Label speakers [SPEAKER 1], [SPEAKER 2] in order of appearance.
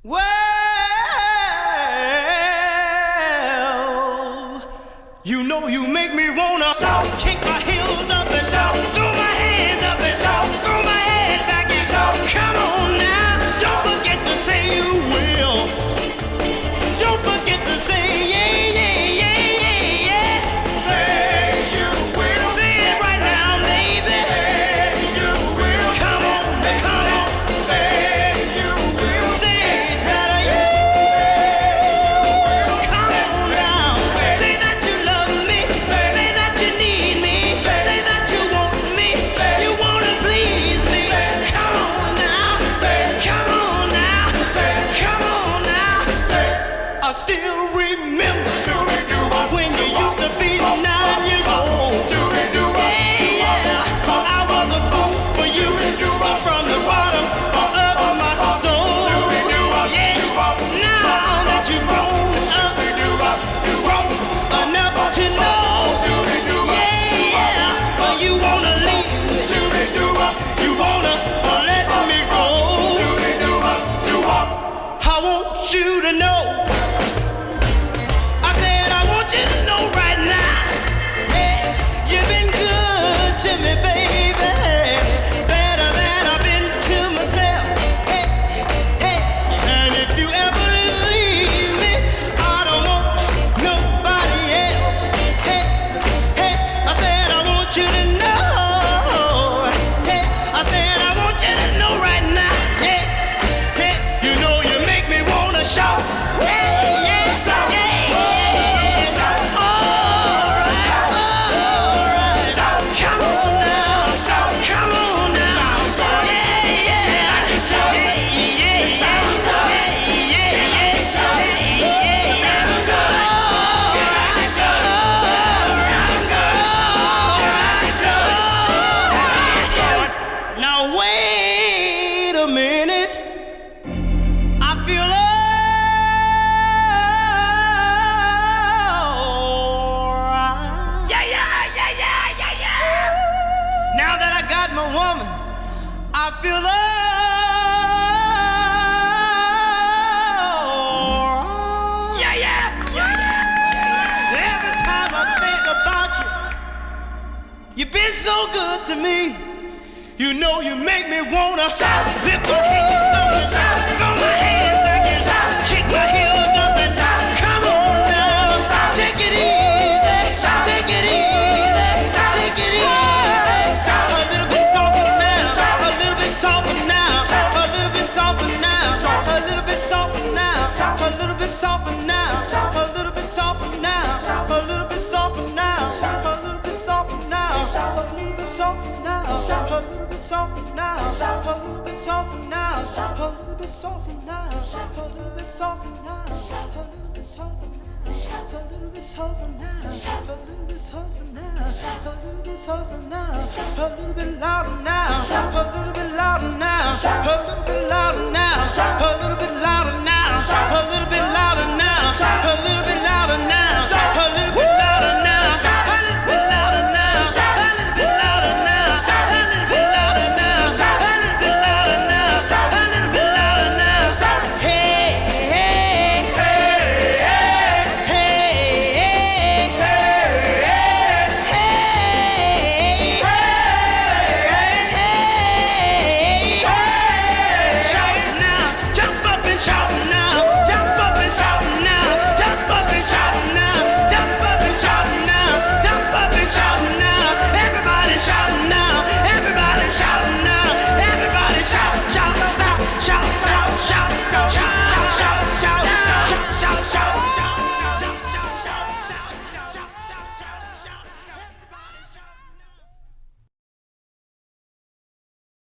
[SPEAKER 1] Well, you know you make me wanna kick my heels up and throw my hands up and throw my head back and come on now. Don't forget to say you will. Don't forget to say yeah, yeah, yeah, yeah, yeah.
[SPEAKER 2] Say you will.
[SPEAKER 1] Say it right now, baby.
[SPEAKER 2] Say you will.
[SPEAKER 1] Come on, come on.
[SPEAKER 2] Say you will.
[SPEAKER 1] Say it better, yeah. Come on now. Say that you love me. Say that you need me. Say that you want me. You wanna please me. Come on now. Come on now. Come on now. I still remember when you used to be 9 years old. Yeah, I was a fool for you from the bottom of my soul. Yeah, now that you've grown up, grown enough to know. Yeah, you wanna leave me. You wanna let me go. I want you to know. I said I want you to know right now. Hey, you've been good to me, baby. Better than I've been to myself. Hey, hey, and if you ever leave me, I don't want nobody else. Hey, hey, I said I want you to know. Hey, I said I want you to know right now. Hey, hey, you know you make me wanna shout. Hey, yeah, yeah, yeah. All right. Come on now. Come on now. Yeah, yeah. Now wait a minute. I feel alright. Yeah. Now that I got my woman, I feel alright. Every time I think about you, you've been so good to me. You know you make me wanna lift my hands up and throw my hands back and kick my heels up and come on now. Take it easy, take it easy, take it easy. A little bit softer now, a little bit softer now, a little bit softer now, a little bit softer now, a little bit softer now, a little bit softer now, a little bit softer now, a little bit softer now, a little bit softer now, a little bit softer now, a little bit softer now, a little bit softer now, a little bit softer now, a little bit softer now, a little bit softer now, a little bit softer now, a little bit softer now, a little bit louder now, a little bit louder now,